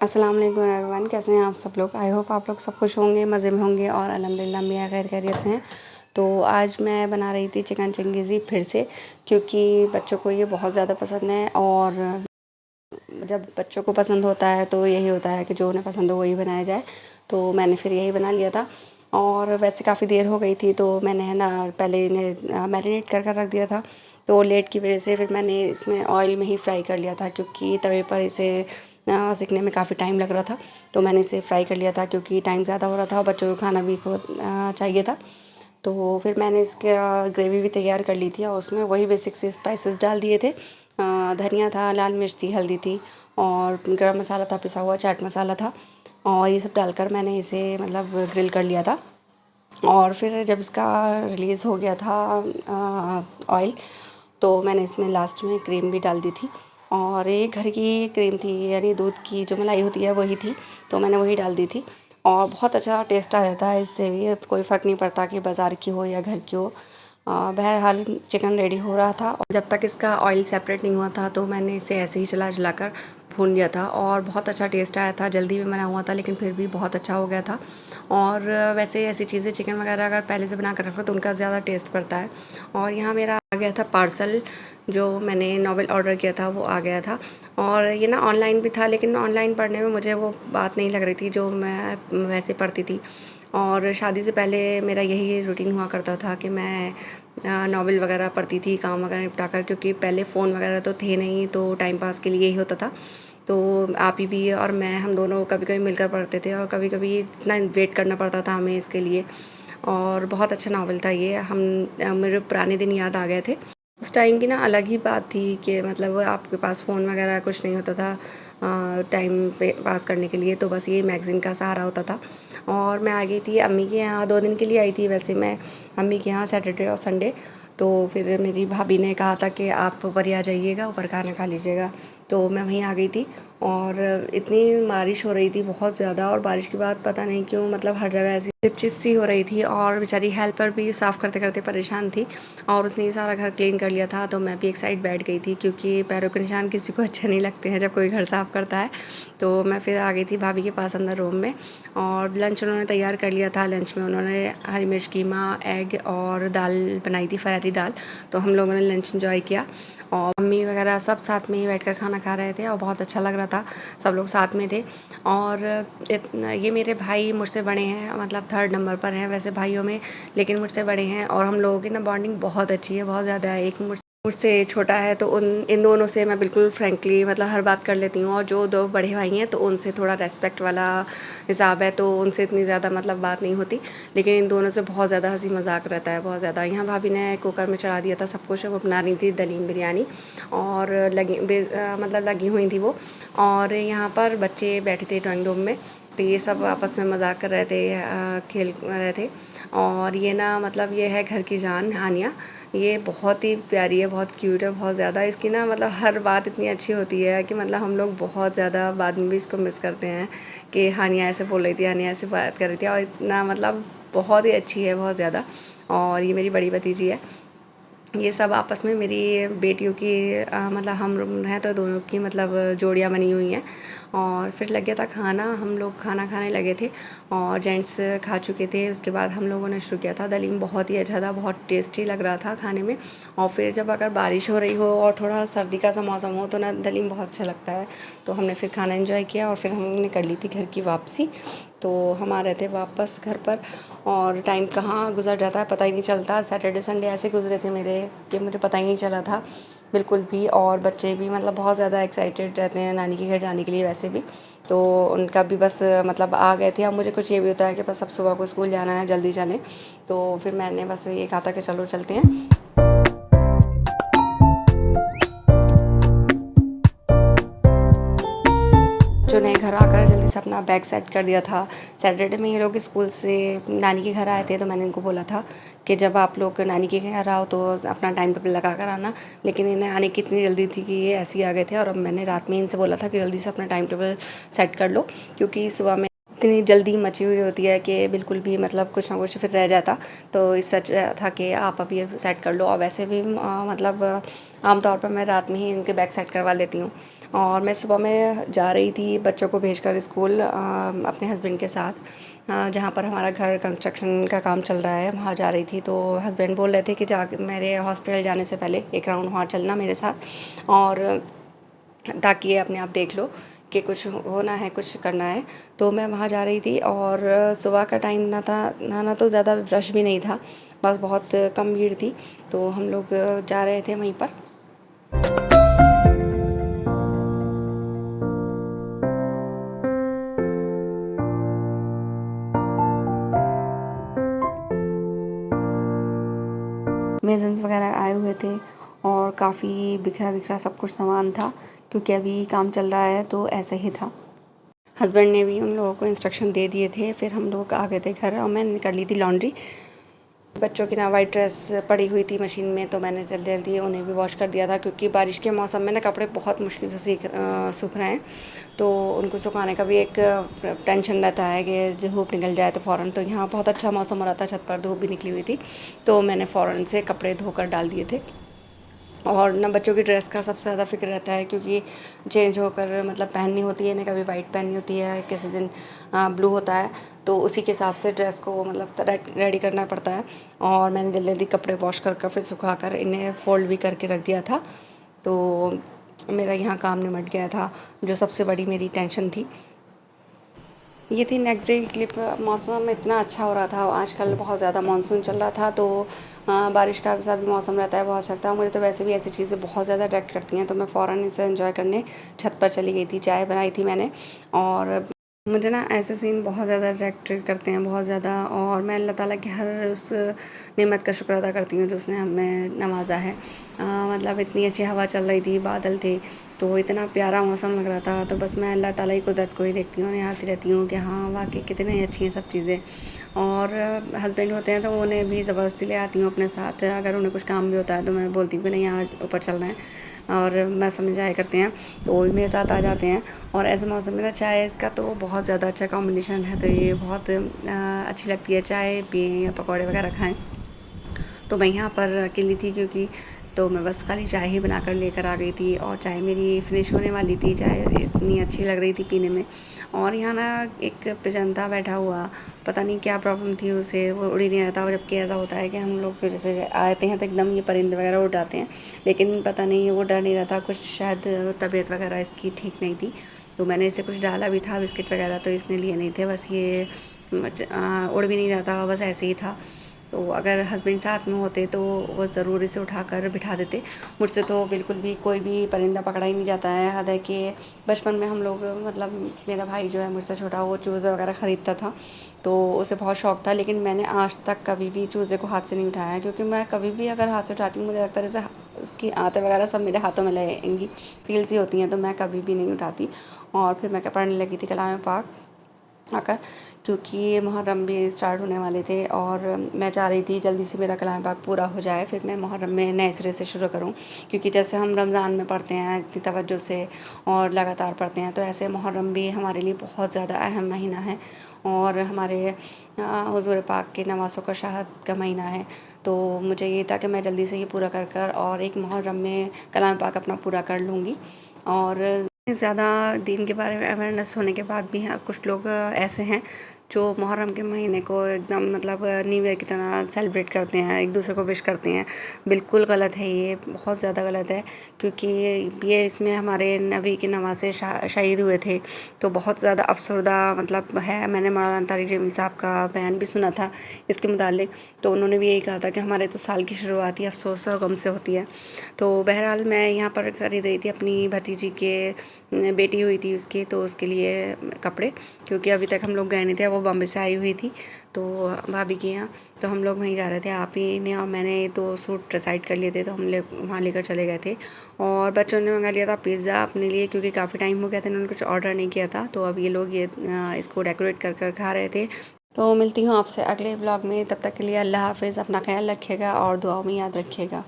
अस्सलाम वालेकुम एवरीवन, कैसे हैं आप सब लोग। आई होप आप लोग सब खुश होंगे, मज़े में होंगे और अल्हम्दुलिल्लाह मैं खैर खैरियत से हैं। तो आज मैं बना रही थी चिकन चिंगीज़ी फिर से, क्योंकि बच्चों को ये बहुत ज़्यादा पसंद है। और जब बच्चों को पसंद होता है तो यही होता है कि जो उन्हें पसंद हो वही बनाया जाए। तो मैंने फिर यही बना लिया था। और वैसे काफ़ी देर हो गई थी तो मैंने है ना पहले इन्हें मैरिनेट कर रख दिया था। तो लेट की वजह से फिर मैंने इसमें ऑयल में ही फ्राई कर लिया था, क्योंकि तवे पर इसे सीखने में काफ़ी टाइम लग रहा था। तो मैंने इसे फ्राई कर लिया था क्योंकि टाइम ज़्यादा हो रहा था और बच्चों को खाना भी चाहिए था। तो फिर मैंने इसके ग्रेवी भी तैयार कर ली थी और उसमें वही बेसिक से स्पाइसेस डाल दिए थे। धनिया था, लाल मिर्च थी, हल्दी थी और गरम मसाला था, पिसा हुआ चाट मसाला था। और ये सब डालकर मैंने इसे मतलब ग्रिल कर लिया था। और फिर जब इसका रिलीज़ हो गया था ऑयल, तो मैंने इसमें लास्ट में क्रीम भी डाल दी थी। और ये घर की क्रीम थी, यानी दूध की जो मलाई होती है वही थी, तो मैंने वही डाल दी थी। और बहुत अच्छा टेस्ट आ रहता है इससे भी, कोई फ़र्क नहीं पड़ता कि बाज़ार की हो या घर की हो। बहरहाल चिकन रेडी हो रहा था और जब तक इसका ऑयल सेपरेट नहीं हुआ था तो मैंने इसे ऐसे ही चला कर भून लिया था। और बहुत अच्छा टेस्ट आया था, जल्दी में बना हुआ था लेकिन फिर भी बहुत अच्छा हो गया था। और वैसे ऐसी चीज़ें चिकन वगैरह अगर पहले से बना कर रखो तो उनका ज़्यादा टेस्ट पड़ता है। और यहाँ मेरा आ गया था पार्सल, जो मैंने नॉवेल ऑर्डर किया था वो आ गया था। और ये ना ऑनलाइन भी था, लेकिन ऑनलाइन पढ़ने में मुझे वो बात नहीं लग रही थी जो मैं वैसे पढ़ती थी। और शादी से पहले मेरा यही रूटीन हुआ करता था कि मैं नॉवेल वगैरह पढ़ती थी काम वगैरह निपटा कर, क्योंकि पहले फ़ोन वगैरह तो थे नहीं, तो टाइम पास के लिए यही होता था। तो आप ही भी और मैं, हम दोनों कभी कभी मिलकर पढ़ते थे और कभी कभी इतना वेट करना पड़ता था हमें इसके लिए। और बहुत अच्छा नावल था ये। मेरे पुराने दिन याद आ गए थे। उस टाइम की ना अलग ही बात थी कि मतलब आपके पास फ़ोन वगैरह कुछ नहीं होता था टाइम पे पास करने के लिए, तो बस ये मैगज़ीन का सहारा होता था। और मैं आ गई थी अम्मी के यहाँ, 2 दिन के लिए आई थी वैसे मैं अम्मी के यहाँ, सैटरडे और संडे। तो फिर मेरी भाभी ने कहा था कि आप ऊपर ही आ जाइएगा, ऊपर खाना खा लीजिएगा। तो मैं वहीं आ गई थी। और इतनी बारिश हो रही थी बहुत ज़्यादा, और बारिश के बाद पता नहीं क्यों मतलब हर जगह ऐसी चिपचिप सी हो रही थी। और बेचारी हेल्पर भी साफ़ करते करते परेशान थी और उसने ये सारा घर क्लीन कर लिया था। तो मैं भी एक साइड बैठ गई थी, क्योंकि पैरों के निशान किसी को अच्छे नहीं लगते हैं जब कोई घर साफ़ करता है। तो मैं फिर आ गई थी भाभी के पास अंदर रूम में। और लंच उन्होंने तैयार कर लिया था। लंच में उन्होंने हरी मिर्च कीमा, एग और दाल बनाई थी, फरारी दाल। तो हम लोगों ने लंच एंजॉय किया और मम्मी वगैरह सब साथ में ही बैठकर खाना खा रहे थे और बहुत अच्छा लग रहा था, सब लोग साथ में थे। और ये मेरे भाई मुझसे बड़े हैं, मतलब 3rd नंबर पर हैं वैसे भाइयों में, लेकिन मुझसे बड़े हैं। और हम लोगों की ना बॉन्डिंग बहुत अच्छी है, बहुत ज़्यादा है। एक मुझसे छोटा है तो इन दोनों से मैं बिल्कुल फ्रैंकली मतलब हर बात कर लेती हूँ। और जो 2 बड़े भाई हैं तो उनसे थोड़ा रेस्पेक्ट वाला हिसाब है, तो उनसे इतनी ज़्यादा मतलब बात नहीं होती। लेकिन इन दोनों से बहुत ज़्यादा हंसी मजाक रहता है, बहुत ज़्यादा। यहाँ भाभी ने कुकर में चढ़ा दिया था सब कुछ, वो बना रही थी दलीम बिरयानी और मतलब लगी हुई थी वो। और यहाँ पर बच्चे बैठे थे ड्राइंग रूम में, तो ये सब आपस में मजाक कर रहे थे, खेल रहे थे। और ये ना मतलब ये है घर की जान हानिया। ये बहुत ही प्यारी है, बहुत क्यूट है, बहुत ज़्यादा। इसकी ना मतलब हर बात इतनी अच्छी होती है कि मतलब हम लोग बहुत ज़्यादा बाद में भी इसको मिस करते हैं कि हानिया ऐसे बोल रही थी, हानिया ऐसे बात कर रही थी। और इतना मतलब बहुत ही अच्छी है, बहुत ज़्यादा। और ये मेरी बड़ी भतीजी है। ये सब आपस में मेरी बेटियों की मतलब हम हैं तो दोनों की मतलब जोड़ियाँ बनी हुई हैं। और फिर लग गया था खाना, हम लोग खाना खाने लगे थे और जेंट्स खा चुके थे। उसके बाद हम लोगों ने शुरू किया था। दलीम बहुत ही अच्छा था, बहुत टेस्टी लग रहा था खाने में। और फिर जब अगर बारिश हो रही हो और थोड़ा सर्दी का सा मौसम हो तो ना दलीम बहुत अच्छा लगता है। तो हमने फिर खाना एंजॉय किया और फिर हमने कर ली थी घर की वापसी। तो हम आ रहे थे वापस घर पर और टाइम कहाँ गुजर जाता है पता ही नहीं चलता। सैटरडे संडे ऐसे गुजरे थे मेरे कि मुझे पता ही नहीं चला था बिल्कुल भी। और बच्चे भी मतलब बहुत ज़्यादा एक्साइटेड रहते हैं नानी के घर जाने के लिए वैसे भी। तो उनका भी बस मतलब आ गए थे। अब मुझे कुछ ये भी होता है कि बस अब सुबह को स्कूल जाना है, जल्दी चलें। तो फिर मैंने बस ये कहा था कि चलो चलते हैं। जो ने घर आकर जल्दी से अपना बैग सेट कर दिया था। सैटरडे में ये लोग स्कूल से नानी के घर आए थे, तो मैंने इनको बोला था कि जब आप लोग नानी के घर आओ तो अपना टाइम टेबल लगा कर आना। लेकिन इन्हें आने की इतनी जल्दी थी कि ये ऐसे ही आ गए थे। और अब मैंने रात में इनसे बोला था कि जल्दी से अपना टाइम टेबल सेट कर लो, क्योंकि सुबह में इतनी जल्दी मची हुई होती है कि बिल्कुल भी मतलब कुछ ना कुछ फिर रह जाता। तो इस सच था कि आप अभी सेट कर लो। और वैसे भी मतलब आमतौर पर मैं रात में ही इनके बैग सेट करवा लेती हूँ। और मैं सुबह में जा रही थी बच्चों को भेजकर स्कूल अपने हस्बैंड के साथ, जहाँ पर हमारा घर कंस्ट्रक्शन का काम चल रहा है वहाँ जा रही थी। तो हस्बैंड बोल रहे थे कि जा मेरे हॉस्पिटल जाने से पहले एक राउंड वहाँ चलना मेरे साथ, और ताकि ये अपने आप देख लो कि कुछ होना है, कुछ करना है। तो मैं वहाँ जा रही थी और सुबह का टाइम ना था, ना तो ज़्यादा रश भी नहीं था, बस बहुत कम भीड़ थी। तो हम लोग जा रहे थे वहीं पर। मेजन्स वगैरह आए हुए थे और काफ़ी बिखरा बिखरा सब कुछ सामान था, क्योंकि अभी काम चल रहा है तो ऐसे ही था। हस्बैंड ने भी उन लोगों को इंस्ट्रक्शन दे दिए थे। फिर हम लोग आ गए थे घर और मैंने कर ली थी लॉन्ड्री। बच्चों की ना वाइट ड्रेस पड़ी हुई थी मशीन में, तो मैंने जल्दी जल्दी उन्हें भी वॉश कर दिया था, क्योंकि बारिश के मौसम में ना कपड़े बहुत मुश्किल से सूख रहे हैं। तो उनको सुखाने का भी एक टेंशन रहता है कि धूप निकल जाए तो फ़ौरन। तो यहाँ बहुत अच्छा मौसम हो रहा था, छत पर धूप भी निकली हुई थी, तो मैंने फ़ौरन से कपड़े धोकर डाल दिए थे। और ना बच्चों की ड्रेस का सबसे ज़्यादा फ़िक्र रहता है, क्योंकि चेंज होकर मतलब पहननी होती है ना, कभी वाइट पहननी होती है, किसी दिन ब्लू होता है, तो उसी के हिसाब से ड्रेस को मतलब रेडी करना पड़ता है। और मैंने जल्दी जल्दी कपड़े वॉश कर फिर सुखा कर इन्हें फ़ोल्ड भी करके रख दिया था। तो मेरा यहाँ काम निमट गया था, जो सबसे बड़ी मेरी टेंशन थी। ये थी नेक्स्ट डे की क्लिप। मौसम इतना अच्छा हो रहा था, आजकल बहुत ज़्यादा मानसून चल रहा था, तो बारिश का सा भी मौसम रहता है, बहुत अच्छा लगता है। मुझे तो वैसे भी ऐसी चीज़ें बहुत ज़्यादा अट्रैक्ट करती हैं, तो मैं फ़ौरन इसे एंजॉय करने छत पर चली गई थी। चाय बनाई थी मैंने, और मुझे ना ऐसे सीन बहुत ज़्यादा अट्रैक्ट करते हैं, बहुत ज़्यादा। और मैं अल्लाह ताला की हर उस नेमत का शुक्र अदा करती हूँ जो उसने हमें नवाजा है। मतलब इतनी अच्छी हवा चल रही थी, बादल थे, तो इतना प्यारा मौसम लग रहा था। तो बस मैं अल्लाह ताला की कुदरत को ही देखती हूँ, निहारती रहती हूँ कि हाँ वाकई कितनी अच्छी हैं सब चीज़ें। और हस्बैंड होते हैं तो उन्हें भी ज़बरदस्ती ले आती हूँ अपने साथ। अगर उन्हें कुछ काम भी होता है तो मैं बोलती हूँ कि नहीं आज ऊपर चलना है, और मैं समझाया करते हैं, तो वो भी मेरे साथ आ जाते हैं। और ऐसे मौसम में ना चाय का तो बहुत ज़्यादा अच्छा कॉम्बिनेशन है, तो ये बहुत अच्छी लगती है। चाय पिएँ या पकौड़े वगैरह खाएँ। तो मैं यहाँ पर अकेली थी, क्योंकि तो मैं बस खाली चाय ही बनाकर लेकर आ गई थी, और चाय मेरी फिनिश होने वाली थी। चाय इतनी अच्छी लग रही थी पीने में। और यहाँ ना एक पिजन था बैठा हुआ, पता नहीं क्या प्रॉब्लम थी उसे, वो उड़ ही नहीं रहा था। और जबकि ऐसा होता है कि हम लोग जैसे आते हैं तो एकदम ये परिंदे वगैरह उड़ जाते हैं, लेकिन पता नहीं वो डर नहीं रहा था, कुछ शायद तबीयत वगैरह इसकी ठीक नहीं थी। तो मैंने इसे कुछ डाला भी था बिस्किट वगैरह, तो इसने लिए नहीं थे। बस ये उड़ भी नहीं रहा था, बस ऐसे ही था। तो अगर हस्बैंड साथ में होते तो वो ज़रूर इसे उठाकर बिठा देते। मुझसे तो बिल्कुल भी कोई भी परिंदा पकड़ा ही नहीं जाता है। हद है कि बचपन में हम लोग मतलब मेरा भाई जो है मुझसे छोटा, वो चूज़े वगैरह ख़रीदता था, तो उसे बहुत शौक़ था, लेकिन मैंने आज तक कभी भी चूज़े को हाथ से नहीं उठाया है। क्योंकि मैं कभी भी अगर हाथ से उठाती हूँ, मुझे लगता है जैसे उसकी आंतें वगैरह सब मेरे हाथों में लगेंगी, फील सी होती हैं, तो मैं कभी भी नहीं उठाती। और फिर मैं क्या पढ़ने लगी थी कलाम पाक आकर, क्योंकि मुहर्रम भी स्टार्ट होने वाले थे, और मैं चाह रही थी जल्दी से मेरा कलाम पाक पूरा हो जाए, फिर मैं मुहर्रम में नए सिरे से शुरू करूं। क्योंकि जैसे हम रमज़ान में पढ़ते हैं इतनी तवज्जो से और लगातार पढ़ते हैं, तो ऐसे मुहर्रम भी हमारे लिए बहुत ज़्यादा अहम महीना है, और हमारे हुज़ूर पाक के नवासों का शहादत का महीना है। तो मुझे ये था कि मैं जल्दी से ये पूरा कर और एक मुहर्रम में कलाम पाक अपना पूरा कर लूँगी। और ज़्यादा दीन के बारे में अवेयरनेस होने के बाद भी हाँ कुछ लोग ऐसे हैं जो मुहर्रम के महीने को एकदम मतलब न्यू ईयर की तरह सेलिब्रेट करते हैं, एक दूसरे को विश करते हैं। बिल्कुल गलत है, ये बहुत ज़्यादा गलत है, क्योंकि ये इसमें हमारे नबी के नवासे शहीद हुए थे, तो बहुत ज़्यादा अफसरदा मतलब है। मैंने मौलाना तारिक जमील साहब का बयान भी सुना था इसके मुतालिक, तो उन्होंने भी यही कहा था कि हमारे तो साल की शुरुआत ही अफसोस और गम से होती है। तो बहरहाल मैं यहाँ पर खरीद रही थी अपनी भतीजी के, बेटी हुई थी उसकी, तो उसके लिए कपड़े, क्योंकि अभी तक हम लोग गए नहीं थे, वो बॉम्बे से आई हुई थी तो भाभी के यहाँ, तो हम लोग वहीं जा रहे थे। आप ही ने और मैंने 2 सूट डिसाइड कर लिए थे, तो हम वहाँ लेकर चले गए थे। और बच्चों ने मंगा लिया था पिज़्ज़ा अपने लिए, क्योंकि काफ़ी टाइम हो गया था इन्होंने कुछ ऑर्डर नहीं किया था। तो अब ये लोग ये इसको डेकोरेट कर खा रहे थे। तो मिलती हूँ आपसे अगले ब्लॉग में, तब तक के लिए अल्लाह हाफ़िज़, अपना ख्याल रखिएगा और दुआओं में याद रखिएगा।